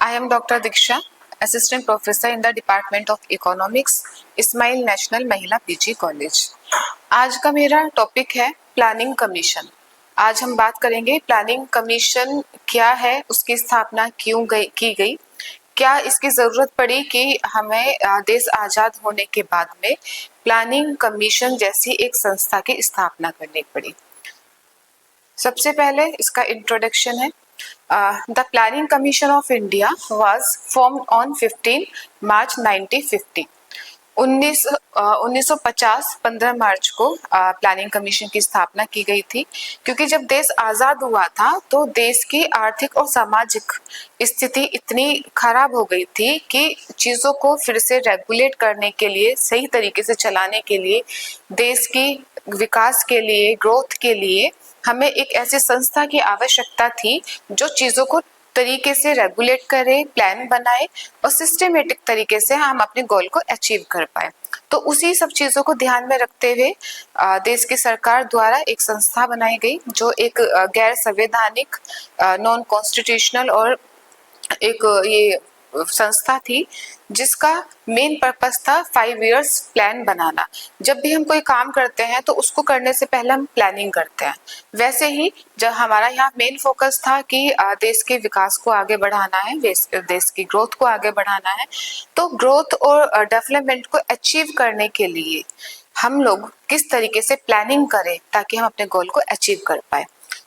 I am Dr. Diksha, Assistant Professor in the Department of Economics, Ismail national Mahila PG college. आज का मेरा topic है planning commission. आज हम बात करेंगे प्लानिंग कमीशन क्या है, उसकी स्थापना क्यों की गई, क्या इसकी जरूरत पड़ी कि हमें देश आजाद होने के बाद में प्लानिंग कमीशन जैसी एक संस्था की स्थापना करनी पड़ी। सबसे पहले इसका इंट्रोडक्शन है। The Planning Commission of India was formed on 15 March 1950. 1950 15 मार्च को प्लानिंग कमीशन की स्थापना की गई थी, क्योंकि जब देश आजाद हुआ था तो देश की आर्थिक और सामाजिक स्थिति इतनी खराब हो गई थी कि चीजों को फिर से रेगुलेट करने के लिए, सही तरीके से चलाने के लिए, देश की विकास के लिए, ग्रोथ के लिए हमें एक ऐसी संस्था की आवश्यकता थी जो चीजों को तरीके से रेगुलेट करे, प्लान बनाए और सिस्टमेटिक तरीके से हम अपने गोल को अचीव कर पाए। तो उसी सब चीजों को ध्यान में रखते हुए देश की सरकार द्वारा एक संस्था बनाई गई जो एक गैर संवैधानिक, नॉन कॉन्स्टिट्यूशनल और एक ये संस्था थी जिसका मेन पर्पस था 5 इयर्स प्लान बनाना। जब भी हम कोई काम करते हैं तो उसको करने से पहले हम प्लानिंग करते हैं। वैसे ही जब हमारा यहाँ मेन फोकस था कि देश के विकास को आगे बढ़ाना है, देश की ग्रोथ को आगे बढ़ाना है, तो ग्रोथ और डेवलपमेंट को अचीव करने के लिए हम लोग किस तरीके से प्लानिंग करें ताकि हम अपने गोल को अचीव कर पाए।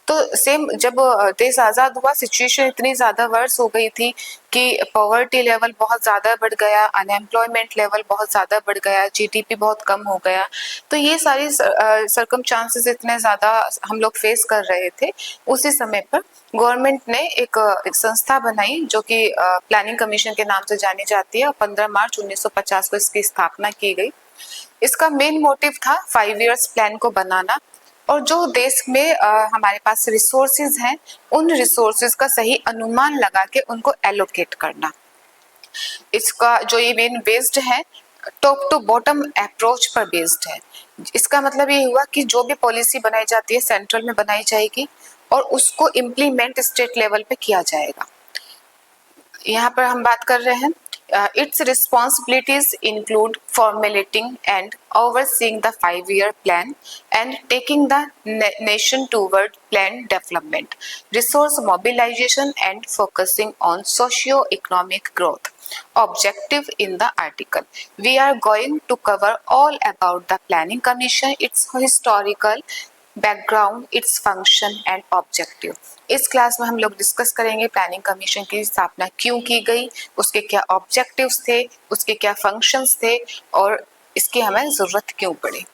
तो सेम जब देश आजाद हुआ, सिचुएशन इतनी ज्यादा वर्स हो गई थी कि पॉवर्टी लेवल बहुत ज्यादा बढ़ गया, अनएम्प्लॉयमेंट लेवल बहुत ज्यादा बढ़ गया, जीडीपी बहुत कम हो गया। तो ये सारी सर्कमस्टांसेस इतने ज्यादा हम लोग फेस कर रहे थे। उसी समय पर गवर्नमेंट ने एक संस्था बनाई जो कि प्लानिंग कमीशन के नाम से जानी जाती है और 15 मार्च 1950 को इसकी स्थापना की गई। इसका मेन मोटिव था 5 इयर्स प्लान को बनाना और जो देश में हमारे पास रिसोर्सेज हैं उन रिसोर्सेज का सही अनुमान लगा के उनको एलोकेट करना। इसका जो ये मेन बेस्ड है, टॉप टू बॉटम अप्रोच पर बेस्ड है। इसका मतलब ये हुआ कि जो भी पॉलिसी बनाई जाती है सेंट्रल में बनाई जाएगी और उसको इम्प्लीमेंट स्टेट लेवल पे किया जाएगा। यहाँ पर हम बात कर रहे हैं its responsibilities include formulating and overseeing the 5-year plan and taking the nation toward planned development, resource mobilization and focusing on socio-economic growth. Objective in the article. We are going to cover all about the Planning Commission, its historical background, its function and objective. इस class में हम लोग discuss करेंगे planning commission की स्थापना क्यों की गई, उसके क्या ऑब्जेक्टिव्स थे, उसके क्या फंक्शंस थे और इसकी हमें जरूरत क्यों पड़ी।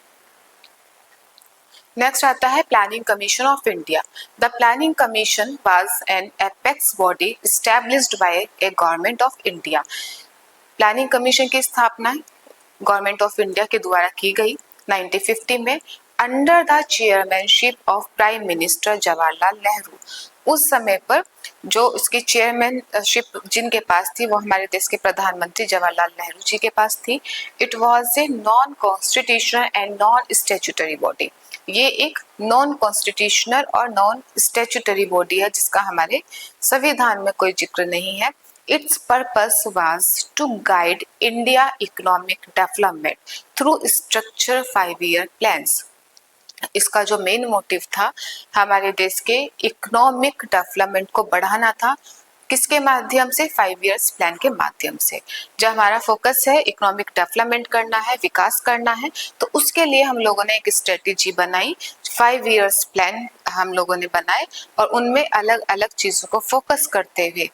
नेक्स्ट आता है planning commission of India. The planning commission was an apex body established bye A government of India. Planning commission की स्थापना गवर्नमेंट ऑफ इंडिया के द्वारा की गई 1950 में under the chairmanship of prime minister Jawaharlal Nehru. उस समय पर जो उसकी चेयरमैनशिप जिनके पास थी वो हमारे देश के प्रधानमंत्री जवाहरलाल नेहरू जी के पास थी। It was a non constitutional and non statutory body. ये एक नॉन कॉन्स्टिट्यूशनल और नॉन स्टैट्यूटरी बॉडी है जिसका हमारे संविधान में कोई जिक्र नहीं है। Its purpose was to guide India economic development through structure 5-year plans. इसका जो मेन मोटिव था हमारे देश के इकोनॉमिक डेवलपमेंट को बढ़ाना था। किसके माध्यम से? 5 इयर्स प्लान के माध्यम से। जब हमारा फोकस है इकोनॉमिक डेवलपमेंट करना है, विकास करना है, तो उसके लिए हम लोगों ने एक स्ट्रेटेजी बनाई, 5 इयर्स प्लान हम लोगों ने बनाए और उनमें अलग अलग चीजों को फोकस करते हुए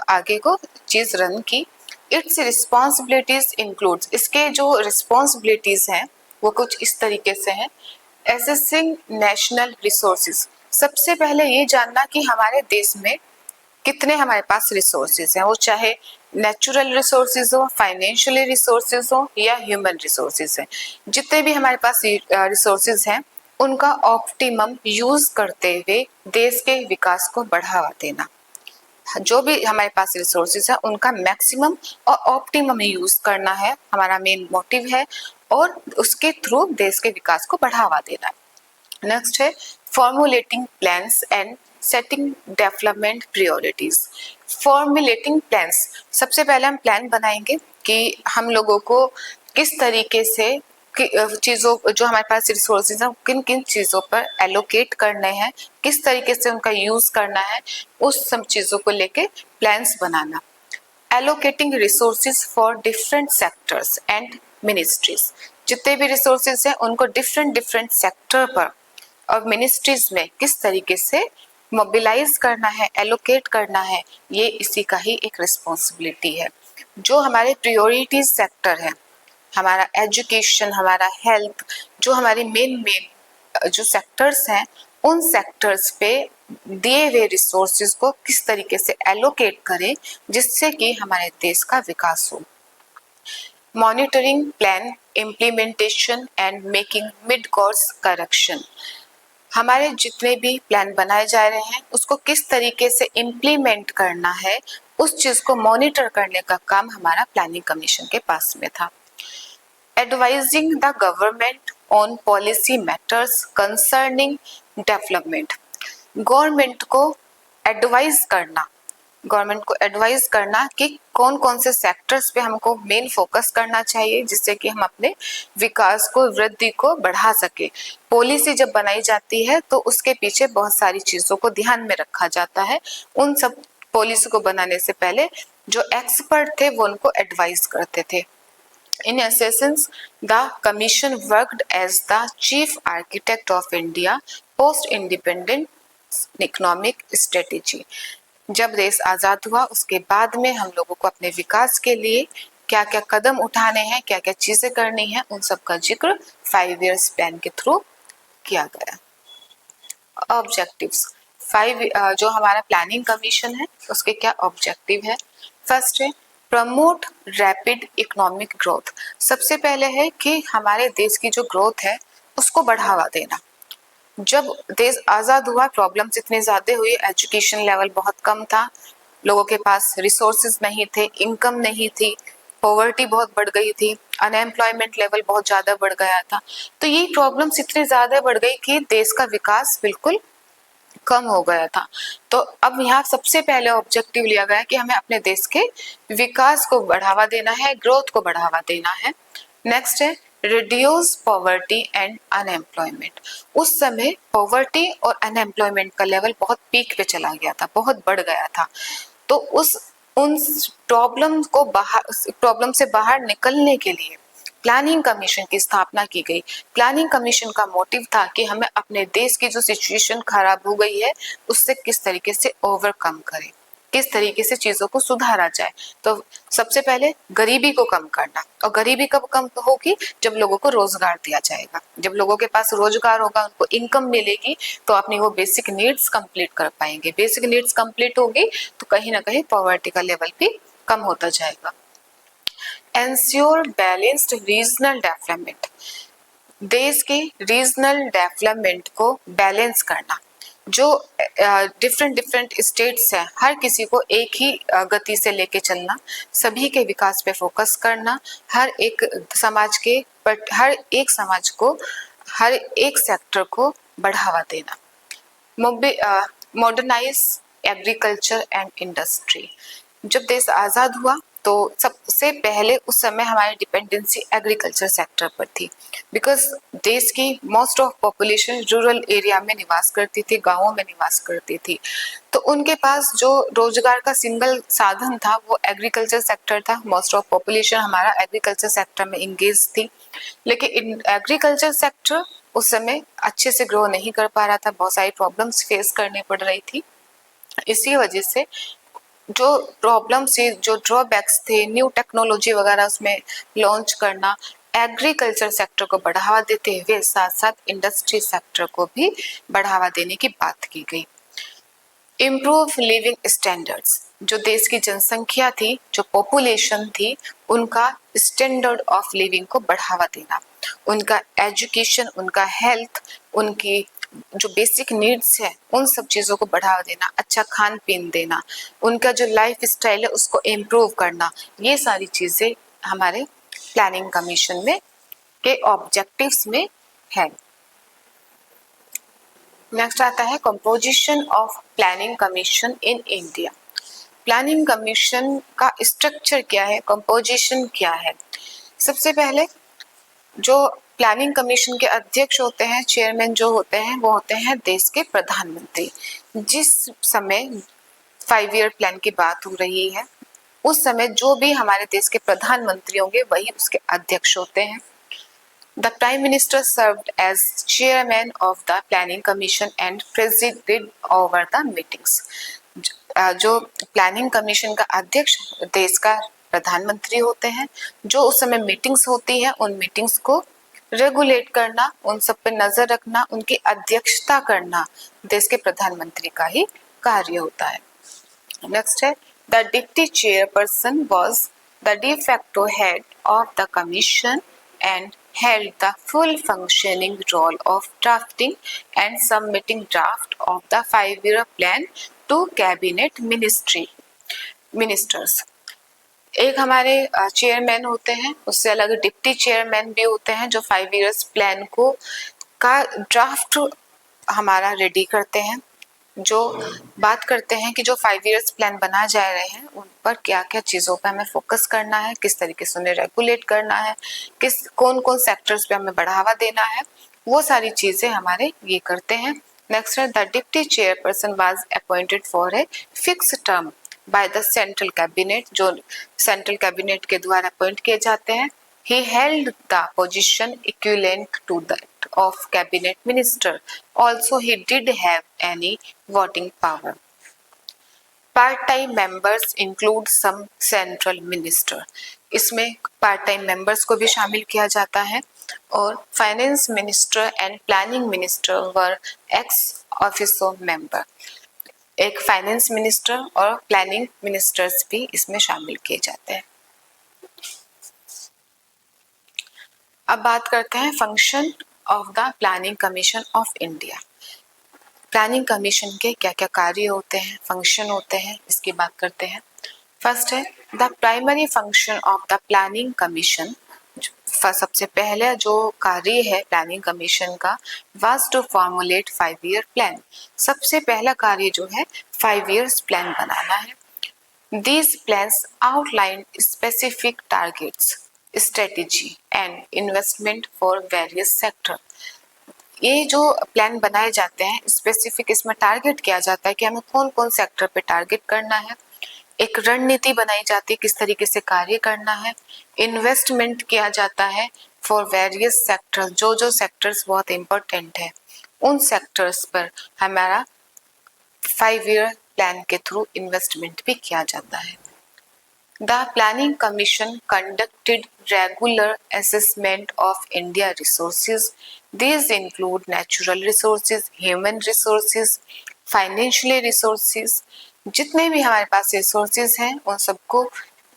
आगे को चीज रन की। इट्स रिस्पॉन्सिबिलिटीज इंक्लूड्स, इसके जो रिस्पॉन्सिबिलिटीज हैं वो कुछ इस तरीके से हैं। एसेसिंग नेशनल रिसोर्सेज, सबसे पहले ये जानना कि हमारे देश में कितने हमारे पास रिसोर्सेज हैं, वो चाहे नेचुरल रिसोर्सेज हो, फाइनेंशियली रिसोर्सेज हो या ह्यूमन रिसोर्सेज हैं। जितने भी हमारे पास रिसोर्सेज हैं उनका ऑप्टिमम यूज करते हुए देश के विकास को बढ़ावा देना। जो भी हमारे पास रिसोर्सेज है उनका मैक्सिमम और ऑप्टिमम यूज करना है हमारा मेन मोटिव है और उसके थ्रू देश के विकास को बढ़ावा देना है। नेक्स्ट है formulating plans and setting development priorities, formulating plans. सबसे पहले हम प्लान बनाएंगे कि हम लोगों को किस तरीके से चीज़ों जो हमारे पास रिसोर्सेज हैं किन किन चीज़ों पर एलोकेट करने हैं, किस तरीके से उनका यूज़ करना है, उस सब चीज़ों को लेके plans banana. Allocating resources for different sectors and ministries, जितने भी रिसोर्सेज हैं उनको डिफरेंट डिफरेंट सेक्टर पर और मिनिस्ट्रीज में किस तरीके से मोबिलाइज करना है, एलोकेट करना है, ये इसी का ही एक रिस्पॉन्सिबिलिटी है। जो हमारे प्रायोरिटीज सेक्टर है, हमारा एजुकेशन, हमारा हेल्थ, जो हमारे मेन जो सेक्टर्स हैं, उन सेक्टर्स पे दिए हुए रिसोर्सेज को किस तरीके से एलोकेट करें जिससे कि हमारे देश का विकास हो। Monitoring plan implementation and making mid course correction, हमारे जितने भी प्लान बनाए जा रहे हैं उसको किस तरीके से इम्प्लीमेंट करना है, उस चीज को मॉनिटर करने का काम हमारा प्लानिंग कमीशन के पास में था। Advising the government on policy matters concerning development, government को एडवाइज करना, गवर्नमेंट को एडवाइज करना कि कौन कौन से सेक्टर्स पे हमको मेन फोकस करना चाहिए जिससे कि हम अपने विकास को, वृद्धि को बढ़ा सके। पॉलिसी जब बनाई जाती है तो उसके पीछे बहुत सारी चीजों को ध्यान में रखा जाता है। उन सब पॉलिसी को बनाने से पहले जो एक्सपर्ट थे वो उनको एडवाइज करते थे। In essence, the commission worked as the chief architect of India post-independence economic strategy. जब देश आजाद हुआ उसके बाद में हम लोगों को अपने विकास के लिए क्या क्या कदम उठाने हैं, क्या क्या चीजें करनी है, उन सब का जिक्र 5 years प्लान के थ्रू किया गया। ऑब्जेक्टिव्स, जो हमारा प्लानिंग कमीशन है उसके क्या ऑब्जेक्टिव है। फर्स्ट है प्रमोट रैपिड इकोनॉमिक ग्रोथ, सबसे पहले है कि हमारे देश की जो ग्रोथ है उसको बढ़ावा देना। जब देश आजाद हुआ प्रॉब्लम्स इतने ज्यादा हुई, एजुकेशन लेवल बहुत कम था, लोगों के पास रिसोर्सेज नहीं थे, इनकम नहीं थी, पॉवर्टी बहुत बढ़ गई थी, अनएम्प्लॉयमेंट लेवल बहुत ज्यादा बढ़ गया था। तो ये प्रॉब्लम्स इतनी ज्यादा बढ़ गई कि देश का विकास बिल्कुल कम हो गया था। तो अब यहाँ सबसे पहले ऑब्जेक्टिव लिया गया कि हमें अपने देश के विकास को बढ़ावा देना है, ग्रोथ को बढ़ावा देना है। नेक्स्ट है रिड्यूस पॉवर्टी एंड अनएम्प्लॉयमेंट, उस समय पॉवर्टी और अनएम्प्लॉयमेंट का लेवल बहुत पीक पे चला गया था, बहुत बढ़ गया था। तो उन प्रॉब्लम से बाहर निकलने के लिए प्लानिंग कमीशन की स्थापना की गई। प्लानिंग कमीशन का मोटिव था कि हमें अपने देश की जो सिचुएशन खराब हो गई है उससे किस तरीके से ओवरकम करें, किस तरीके से चीजों को सुधारा जाए। तो सबसे पहले गरीबी को कम करना, और गरीबी कब कम होगी, जब लोगों को रोजगार दिया जाएगा, जब लोगों के पास रोजगार होगा, उनको इनकम मिलेगी तो अपनी वो बेसिक नीड्स कंप्लीट कर पाएंगे। बेसिक नीड्स कंप्लीट होगी तो कहीं ना कहीं पॉवर्टी का लेवल भी कम होता जाएगा। एंश्योर बैलेंस्ड रीजनल डेवलपमेंट, देश के रीजनल डेवलपमेंट को बैलेंस करना। जो डिफरेंट डिफरेंट स्टेट्स हैं हर किसी को एक ही गति से लेके चलना, सभी के विकास पे फोकस करना, हर एक समाज को, हर एक सेक्टर को बढ़ावा देना। मॉडर्नाइज एग्रीकल्चर एंड इंडस्ट्री, जब देश आजाद हुआ तो सबसे पहले उस समय हमारी डिपेंडेंसी एग्रीकल्चर सेक्टर पर थी, बिकॉज देश की most of population rural area में निवास करती थी, गांवों में निवास करती थी। तो उनके पास जो रोजगार का सिंगल साधन था वो एग्रीकल्चर सेक्टर था। मोस्ट ऑफ पॉपुलेशन हमारा एग्रीकल्चर सेक्टर में इंगेज थी, लेकिन एग्रीकल्चर सेक्टर उस समय अच्छे से ग्रो नहीं कर पा रहा था, बहुत सारी प्रॉब्लम्स फेस करनी पड़ रही थी। इसी वजह से जो प्रॉब्लम से, जो ड्रॉबैक्स थे, न्यू टेक्नोलॉजी वगैरह उसमें लॉन्च करना, एग्रीकल्चर सेक्टर को बढ़ावा देते हुए साथ साथ इंडस्ट्री सेक्टर को भी बढ़ावा देने की बात की गई। इम्प्रूव लिविंग स्टैंडर्ड्स, जो देश की जनसंख्या थी, जो पॉपुलेशन थी, उनका स्टैंडर्ड ऑफ लिविंग को बढ़ावा देना, उनका एजुकेशन, उनका हेल्थ, उनकी जो बेसिक नीड्स है उन सब चीज़ों को बढ़ावा देना, अच्छा खान पीन देना, उनका जो लाइफ स्टाइल है उसको इम्प्रूव करना, ये सारी चीज़ें हमारे प्लानिंग कमीशन में के ऑब्जेक्टिव्स में है। नेक्स्ट आता है composition of planning commission in India. Planning commission का स्ट्रक्चर क्या है, कंपोजिशन क्या है। सबसे पहले जो प्लानिंग कमीशन के अध्यक्ष होते हैं, चेयरमैन जो होते हैं, वो होते हैं देश के प्रधानमंत्री। जिस समय 5 ईयर प्लान की बात हो रही है, उस समय जो भी हमारे देश के प्रधानमंत्री होंगे वही उसके अध्यक्ष होते हैं। The Prime Minister served as chairman of the Planning Commission and presided over the meetings. जो प्लानिंग कमीशन का अध्यक्ष देश का प्रधानमंत्री होते हैं, जो उस समय मीटिंग्स होती है उन मीटिंग्स को रेगुलेट करना, उन सब पे नजर रखना, उनकी अध्यक्षता करना देश के प्रधानमंत्री का ही कार्य होता है। नेक्स्ट है the deputy chairperson was the de facto head of the commission and held the full functioning role of drafting and submitting draft of the 5-year plan to cabinet ministers। एक हमारे चेयरमैन होते हैं, उससे अलग deputy chairman भी होते हैं जो 5 इयर्स प्लान को का ड्राफ्ट हमारा रेडी करते हैं, जो बात करते हैं कि जो 5 इयर्स प्लान बना जा रहे हैं उन पर क्या क्या चीज़ों पे हमें फोकस करना है, किस तरीके से उन्हें रेगुलेट करना है, किस कौन कौन सेक्टर्स पे हमें बढ़ावा देना है, वो सारी चीज़ें हमारे ये करते हैं। नेक्स्ट है the deputy chairperson was appointed for a fix term by the central cabinet, जो सेंट्रल कैबिनेट के द्वारा अपॉइंट किए जाते हैं। He held the position equivalent to that of cabinet minister. Also, he did have any voting power. Part-time members include some central minister. इसमें part-time members को भी शामिल किया जाता है। और finance minister and planning minister were ex officio member. एक finance minister और प्लानिंग मिनिस्टर्स भी इसमें शामिल किए जाते हैं। अब बात करते हैं function of the planning commission of India. Planning commission के क्या क्या कार्य होते हैं, फंक्शन होते हैं, इसकी बात करते हैं। फर्स्ट है the primary function of the planning commission. सबसे पहले जो कार्य है प्लानिंग कमीशन का वाज टू फॉर्मुलेट 5-ईयर प्लान। सबसे पहला कार्य जो है 5 इयर्स प्लान बनाना है। These plans outline specific targets, strategy and investment for various sector। ये जो प्लान बनाए जाते हैं स्पेसिफिक, इसमें टारगेट किया जाता है कि हमें कौन कौन सेक्टर पे टारगेट करना है, एक रणनीति बनाई जाती है किस तरीके से कार्य करना है, इन्वेस्टमेंट किया जाता है फॉर वेरियस सेक्टर, जो जो सेक्टर्स बहुत इंपॉर्टेंट है उन सेक्टर्स पर हमारा 5-ईयर प्लान के थ्रू इन्वेस्टमेंट भी किया जाता है। The Planning Commission conducted regular assessment of India resources. These include natural resources, human resources, financial resources। जितने भी हमारे पास रिसोर्सेज हैं उन सबको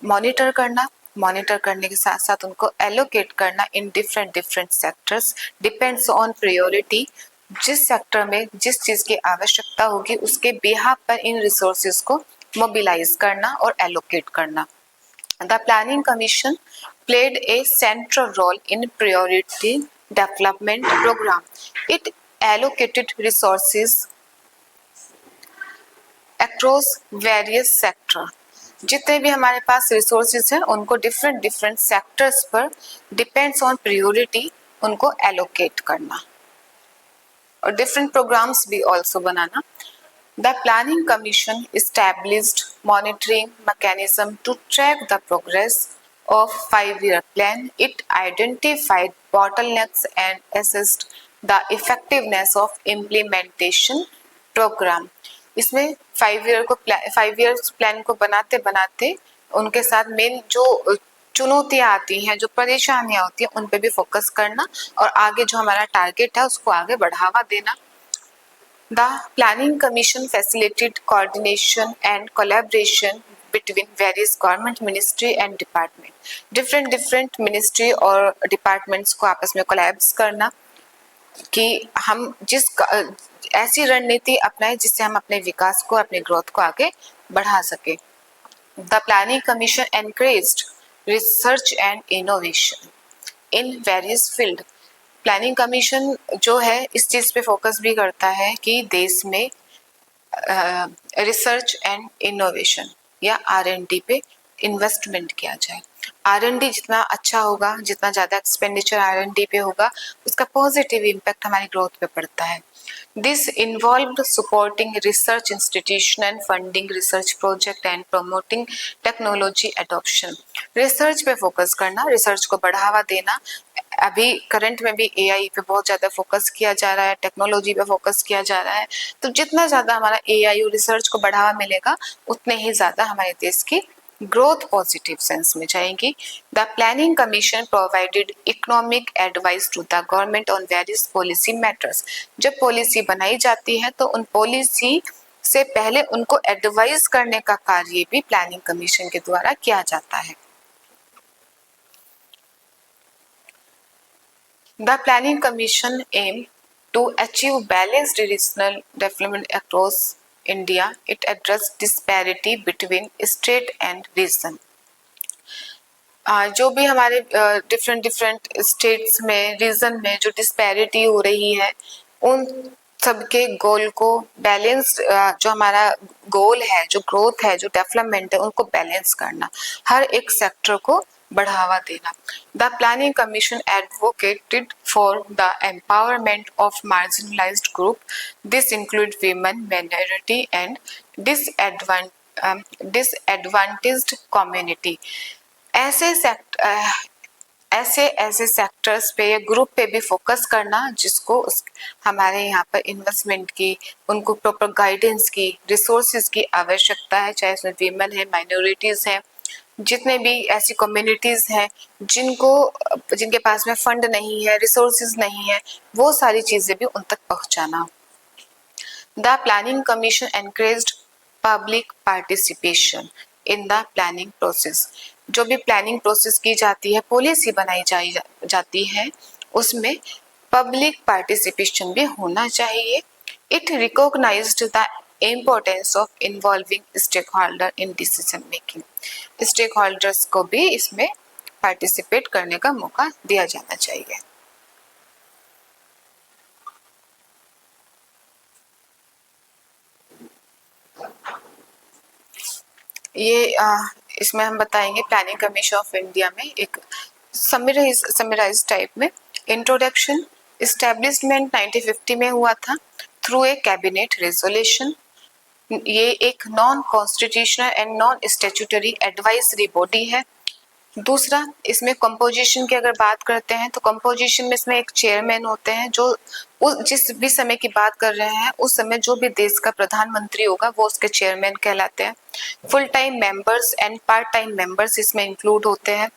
मॉनिटर करना, मॉनिटर करने के साथ साथ उनको एलोकेट करना in different different sectors, depends on priority. जिस सेक्टर में जिस चीज की आवश्यकता होगी उसके बिहाफ पर इन रिसोर्सेज को मोबिलाइज करना और एलोकेट करना। The Planning Commission played a central role in priority development program. It allocated resources across various sector। जितने भी हमारे पास रिसोर्सेज हैं उनको डिफरेंट डिफरेंट सेक्टर्स पर डिपेंड्स ऑन प्रायोरिटी उनको एलोकेट करना और डिफरेंट प्रोग्राम्स भी also banana. The Planning Commission established monitoring mechanism to track the progress of 5-year plan. It identified bottlenecks and assessed the effectiveness of implementation program। इसमें 5 years plan को बनाते बनाते उनके साथ मेन जो चुनौतियां आती हैं, जो परेशानियां होती हैं, उन पे भी फोकस करना और आगे जो हमारा टारगेट है उसको आगे बढ़ावा देना। The Planning Commission facilitated coordination and collaboration between various government ministry and department। different ministry और departments को आपस में कोलैब्स करना कि हम ऐसी रणनीति अपनाएं जिससे हम अपने विकास को, अपने ग्रोथ को आगे बढ़ा सके। The Planning Commission encouraged research and innovation in various fields। Planning commission जो है इस चीज पे फोकस भी करता है कि देश में रिसर्च एंड इनोवेशन या R&D पे इन्वेस्टमेंट किया जाए। R&D जितना अच्छा होगा, जितना ज़्यादा एक्सपेंडिचर R&D पे होगा, उसका पॉजिटिव इम्पैक्ट हमारी ग्रोथ पे पड़ता है। This involved supporting research institution and funding research project and promoting technology adoption. Research पे फोकस करना, रिसर्च को बढ़ावा देना। अभी करंट में भी AI पे बहुत ज़्यादा फोकस किया जा रहा है, टेक्नोलॉजी पे फोकस किया जा रहा है। तो जितना ज़्यादा हमारा AI और रिसर्च को बढ़ावा मिलेगा, उतने ही ज़्यादा हमारे देश की ग्रोथ पॉजिटिव सेंस में जाएगी। The planning commission provided economic advice to the government on various policy matters. जब पॉलिसी बनाई जाती है तो उन पॉलिसी से पहले उनको एडवाइस करने का कार्य भी प्लानिंग कमीशन के द्वारा किया जाता है। The Planning Commission aimed to achieve balanced regional development across India. It addressed disparity between state and region. जो भी हमारे डिफरेंट स्टेट्स में, रीजन में जो डिस्पैरिटी हो रही है, उन सबके गोल को बैलेंस, जो हमारा गोल है, जो ग्रोथ है, जो डेवलपमेंट है, उनको बैलेंस करना, हर एक सेक्टर को बढ़ावा देना। The planning commission advocated for the empowerment of marginalised group. This include women, minority and disadvantaged community. ऐसे सेक्टर्स पे या ग्रुप पे भी फोकस करना जिसको हमारे यहाँ पर इन्वेस्टमेंट की, उनको प्रॉपर गाइडेंस की, रिसोर्सेज की आवश्यकता है, चाहे उसमें वीमेन है, माइनॉरिटीज है, जितने भी ऐसी कम्युनिटीज हैं जिनके पास में फंड नहीं है, रिसोर्सेज नहीं है, वो सारी चीजें भी उन तक पहुंचाना। The planning commission encouraged public participation in the planning process. जो भी प्लानिंग प्रोसेस की जाती है, पॉलिसी बनाई जाती है, उसमें पब्लिक पार्टिसिपेशन भी होना चाहिए। It recognised the importance of involving stakeholder in decision making. Stakeholders को भी इसमें पार्टिसिपेट करने का मौका दिया जाना चाहिए। ये इसमें हम बताएंगे प्लानिंग कमीशन ऑफ इंडिया में एक समराइज टाइप में। इंट्रोडक्शन। एस्टेब्लिशमेंट 1950 में हुआ था थ्रू ए कैबिनेट रेजोल्यूशन। ये एक non constitutional and non statutory advisory body है। दूसरा, इसमें कंपोजिशन की अगर बात करते हैं तो कंपोजिशन में इसमें एक चेयरमैन होते हैं जो जिस भी समय की बात कर रहे हैं उस समय जो भी देश का प्रधानमंत्री होगा वो उसके चेयरमैन कहलाते हैं। Full time members and part time members इसमें इंक्लूड होते हैं।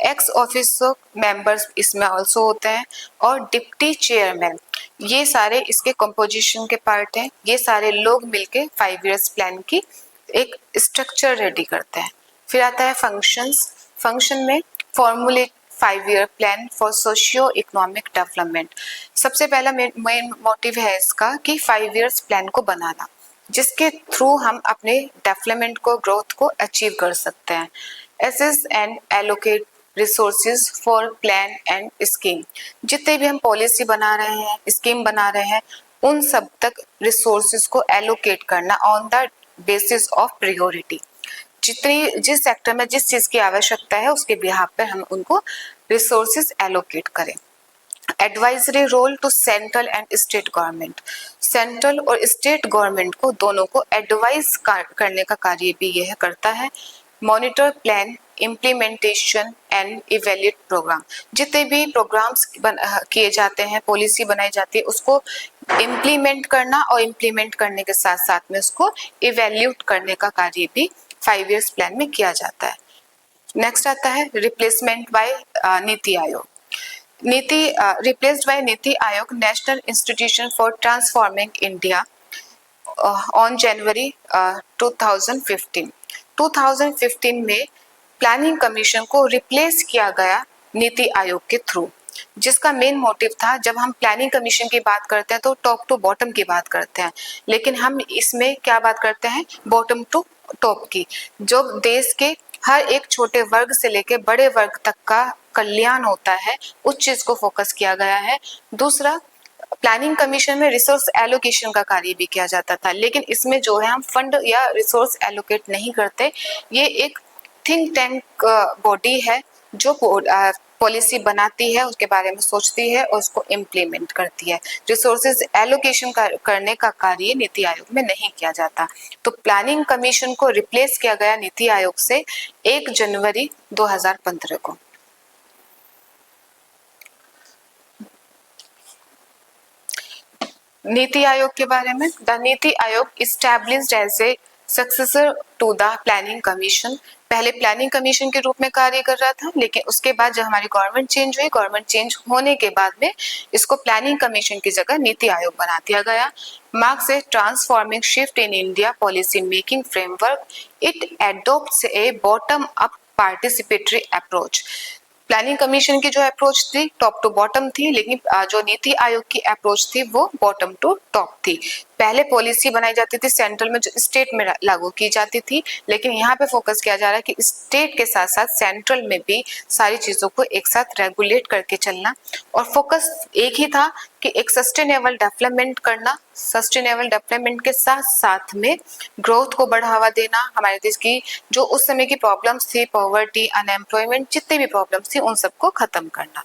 एक्स ऑफिसर मेंबर्स इसमें ऑल्सो होते हैं और डिप्टी चेयरमैन, ये सारे इसके कंपोजिशन के पार्ट हैं। ये सारे लोग मिलके 5 इयर्स प्लान की एक स्ट्रक्चर रेडी करते हैं। फिर आता है फंक्शंस। फंक्शन में formulate 5 year plan for socio economic development. सबसे पहला मेन मोटिव है इसका कि 5 इयर्स प्लान को बनाना, जिसके थ्रू हम अपने डेवलपमेंट को, ग्रोथ को अचीव कर सकते हैं। Assess and allocate resources for plan and scheme. जितने भी हम पॉलिसी बना रहे हैं, स्कीम बना रहे हैं, उन सब तक रिसोर्सेज को एलोकेट करना on the basis of priority. जिस सेक्टर में जिस चीज की आवश्यकता है उसके बिहाफ पर हम उनको रिसोर्सेज एलोकेट करें। Advisory role to central and state government. Central और स्टेट गवर्नमेंट को दोनों को एडवाइस करने का कार्य भी यह करता है। Monitor plan implementation and evaluate programme. जितने भी प्रोग्राम्स किए जाते हैं, पॉलिसी बनाई जाती है, उसको इम्प्लीमेंट करना और इम्प्लीमेंट करने के साथ साथ में उसको इवेल्यूएट करने का कार्य भी 5 इयर्स प्लान में किया जाता है। नेक्स्ट आता है replacement bye NITI Aayog. Replaced by NITI Aayog national institution for transforming India on January 2015। 2015 में प्लानिंग कमीशन को रिप्लेस किया गया नीति आयोग के थ्रू, जिसका मेन मोटिव था, जब हम प्लानिंग कमीशन की बात करते हैं तो टॉप टू बॉटम की बात करते हैं, लेकिन हम इसमें क्या बात करते हैं, बॉटम टू टॉप की, जो देश के हर एक छोटे वर्ग से लेकर बड़े वर्ग तक का कल्याण होता है उस चीज को फोकस किया गया है। दूसरा, प्लानिंग कमीशन में रिसोर्स एलोकेशन का कार्य भी किया जाता था, लेकिन इसमें जो है हम फंड या रिसोर्स एलोकेट नहीं करते। ये एक थिंक टैंक बॉडी है जो पॉलिसी बनाती है, उसके बारे में सोचती है और उसको इम्प्लीमेंट करती है। रिसोर्सेज एलोकेशन करने का कार्य नीति आयोग में नहीं किया जाता। तो प्लानिंग कमीशन को रिप्लेस किया गया नीति आयोग से 1 जनवरी 2015 को। नीति आयोग के बारे में, the Niti Aayog established as a successor to the planning commission. पहले प्लानिंग कमीशन के रूप में कार्य कर रहा था, लेकिन उसके बाद जब हमारी गवर्नमेंट चेंज हुई, गवर्नमेंट चेंज होने के बाद में इसको प्लानिंग कमीशन की जगह नीति आयोग बना दिया गया। Marks a transforming shift in India policy making framework. It adopts a bottom up participatory approach. Planning commission की जो अप्रोच थी टॉप टू बॉटम थी, लेकिन जो नीति आयोग की अप्रोच थी वो बॉटम टू टॉप थी। पहले पॉलिसी बनाई जाती थी सेंट्रल में, जो स्टेट में लागू की जाती थी, लेकिन यहाँ पे फोकस किया जा रहा है कि स्टेट के साथ साथ सेंट्रल में भी सारी चीजों को एक साथ रेगुलेट करके चलना। और फोकस एक ही था कि एक सस्टेनेबल डेवलपमेंट करना, सस्टेनेबल डेवलपमेंट के साथ साथ में ग्रोथ को बढ़ावा देना। हमारे देश की जो उस समय की प्रॉब्लम्स थी, पॉवर्टी, अनएम्प्लॉयमेंट, जितनी भी प्रॉब्लम्स थी, उन सबको खत्म करना।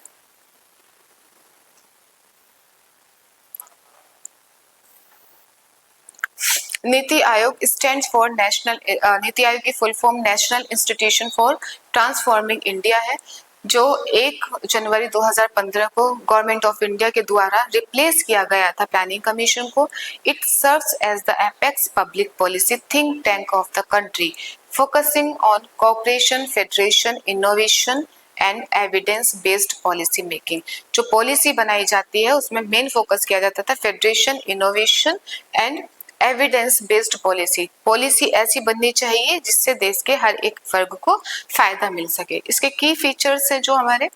NITI Aayog stands for national, NITI Aayog की full form national institution for transforming India है, जो 1 जनवरी 2015 को गवर्नमेंट ऑफ इंडिया के द्वारा रिप्लेस किया गया था प्लानिंग कमीशन को। It serves as the apex public policy think tank of the country, focusing on cooperation, federation, innovation and evidence based policy making. जो पॉलिसी बनाई जाती है उसमें मेन फोकस किया जाता था federation, innovation and evidence based policy. Policy ऐसी बननी चाहिए जिससे देश के हर एक वर्ग को फायदा मिल सके। इसके की फीचर्स हैं जो हमारे,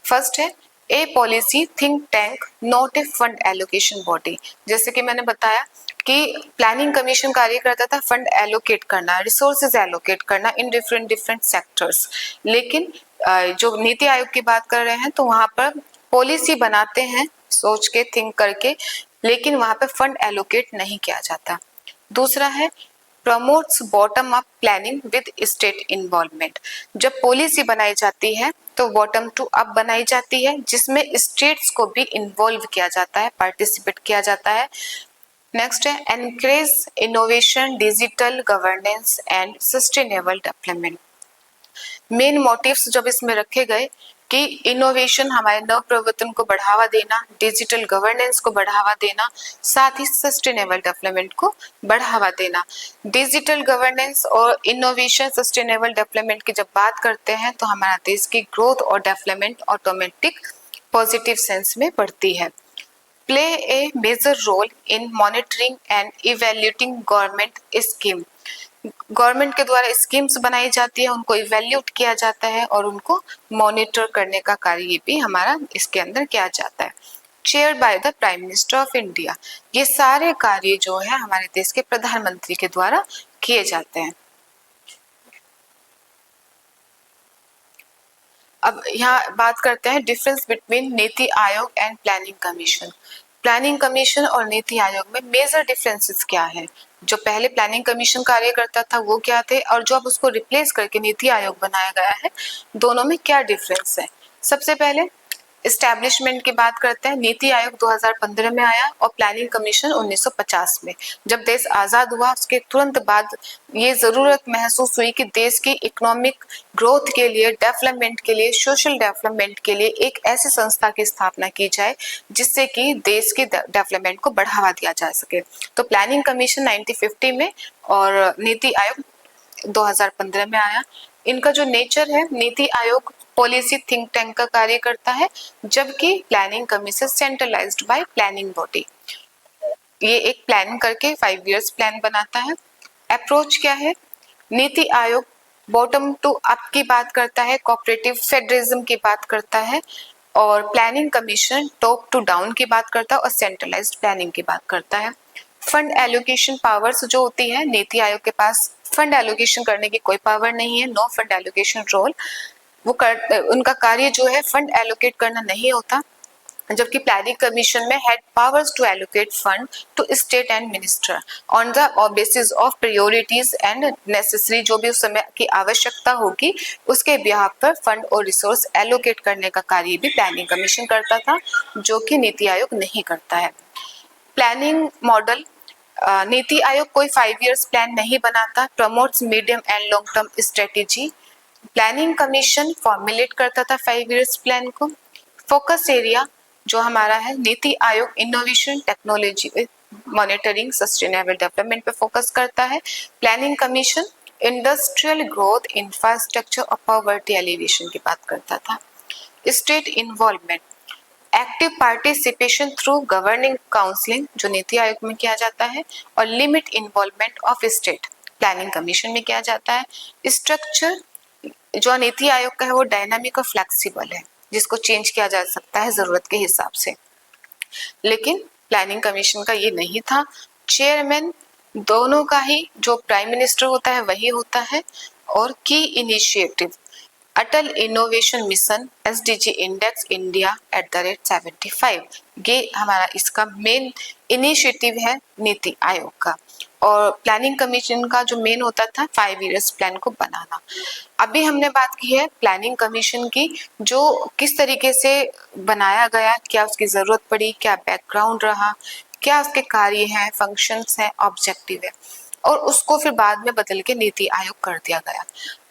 फर्स्ट है ए policy think tank not a fund allocation body. जैसे कि मैंने बताया कि प्लानिंग कमीशन कार्य करता था फंड एलोकेट करना, रिसोर्सेज एलोकेट करना इन डिफरेंट सेक्टर्स, लेकिन जो नीति आयोग की बात कर रहे हैं तो वहां पर पॉलिसी बनाते हैं सोच के, थिंक करके, लेकिन वहां पे फंड एलोकेट नहीं किया जाता। दूसरा है promotes bottom up planning with state involvement. जब पॉलिसी बनाई जाती है तो बॉटम टू अप बनाई जाती है, जिसमें स्टेट्स को भी इन्वॉल्व किया जाता है, पार्टिसिपेट किया जाता है। नेक्स्ट है encourage innovation, digital governance and sustainable development. Main motives जब इसमें रखे गए कि इनोवेशन, हमारे नव प्रवर्तन को बढ़ावा देना, डिजिटल गवर्नेंस को बढ़ावा देना, साथ ही सस्टेनेबल डेवलपमेंट को बढ़ावा देना। डिजिटल गवर्नेंस और इनोवेशन, सस्टेनेबल डेवलपमेंट की जब बात करते हैं तो हमारा देश की ग्रोथ और डेवलपमेंट ऑटोमेटिक पॉजिटिव सेंस में बढ़ती है। Play a major role in monitoring and evaluating government scheme. Government के द्वारा स्कीम्स बनाई जाती है, उनको इवेल्यूट किया जाता है और उनको मॉनिटर करने का कार्य भी हमारा इसके अंदर किया जाता है। Chair by the prime minister of India. ये सारे कार्य जो है हमारे देश के प्रधानमंत्री के द्वारा किए जाते हैं। अब यहाँ बात करते हैं difference between NITI Aayog and planning commission. Planning commission और नीति आयोग में मेजर डिफरेंसेस क्या है? जो पहले प्लानिंग कमीशन कार्य करता था वो क्या थे, और जो अब उसको रिप्लेस करके नीति आयोग बनाया गया है, दोनों में क्या डिफरेंस है? सबसे पहले एस्टैब्लिशमेंट की बात करते हैं। नीति आयोग 2015 में आया और प्लानिंग कमीशन 1950 में। जब देश आजाद हुआ उसके तुरंत बाद ये जरूरत महसूस हुई कि देश की इकोनॉमिक ग्रोथ के लिए, डेवलपमेंट के लिए, सोशल डेवलपमेंट के लिए एक ऐसी संस्था की स्थापना की जाए जिससे कि देश की डेवलपमेंट को बढ़ावा दिया जा सके। तो प्लानिंग कमीशन 1950 में और नीति आयोग 2015 में आया। इनका जो नेचर है, NITI Aayog policy think tank का कार्य करता है, जबकि planning commission centralised bye planning body. ये एक प्लान करके 5 इयर्स प्लान बनाता है। अप्रोच क्या है? NITI Aayog bottom to up की बात करता है, कोऑपरेटिव फेडरलिज्म की बात करता है, और planning commission top to down की बात करता है और सेंट्रलाइज्ड प्लानिंग की बात करता है। फंड एलोकेशन पावर्स जो होती है, नीति आयोग के पास फंड एलोकेशन करने की कोई पावर नहीं है, नो फंड एलोकेशन रोल। उनका कार्य जो है फंड एलोकेट करना नहीं होता, जबकि प्लानिंग कमीशन में had powers to allocate fund to state and minister on the basis of priorities and necessary, जो भी उस समय की आवश्यकता होगी उसके बिहाफ पर फंड और रिसोर्स एलोकेट करने का कार्य भी प्लानिंग कमीशन करता था, जो कि नीति आयोग नहीं करता है। प्लानिंग मॉडल, नीति आयोग कोई 5 इयर्स प्लान नहीं बनाता, promotes medium and long term strategy. Planning commission formulate करता था 5 इयर्स प्लान को। फोकस एरिया जो हमारा है, NITI Aayog innovation, technology, monitoring, sustainable development पे फोकस करता है। Planning commission industrial growth, infrastructure और पॉवर्टी एलिवेशन की बात करता था। State involvement, active participation through governing counselling जो नीति आयोग में किया जाता है, और limit involvement of state planning commission में किया जाता है। स्ट्रक्चर जो नीति आयोग का है वो डायनामिक और फ्लेक्सिबल है, जिसको चेंज किया जा सकता है जरूरत के हिसाब से, लेकिन प्लानिंग कमीशन का ये नहीं था। चेयरमैन दोनों का ही, जो प्राइम मिनिस्टर होता है वही होता है, और की initiative Atal innovation mission SDG index India @75, ये हमारा इसका मेन इनिशिएटिव है नीति आयोग का। और प्लानिंग कमीशन का जो मेन होता था 5 इयर्स प्लान को बनाना। अभी हमने बात की है प्लानिंग कमीशन की, जो किस तरीके से बनाया गया, क्या उसकी जरूरत पड़ी, क्या बैकग्राउंड रहा, क्या उसके कार्य हैं, फंक्शंस हैं, ऑब्जेक्टिव है, और उसको फिर बाद में बदल के नीति आयोग कर दिया गया।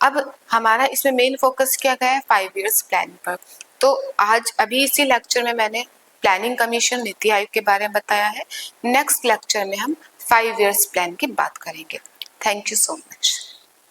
अब हमारा इसमें मेन फोकस किया गया है 5 इयर्स प्लान पर। तो आज अभी इसी लेक्चर में मैंने प्लानिंग कमीशन, नीति आयोग के बारे में बताया है। नेक्स्ट लेक्चर में हम 5 इयर्स प्लान की बात करेंगे। Thank you so much.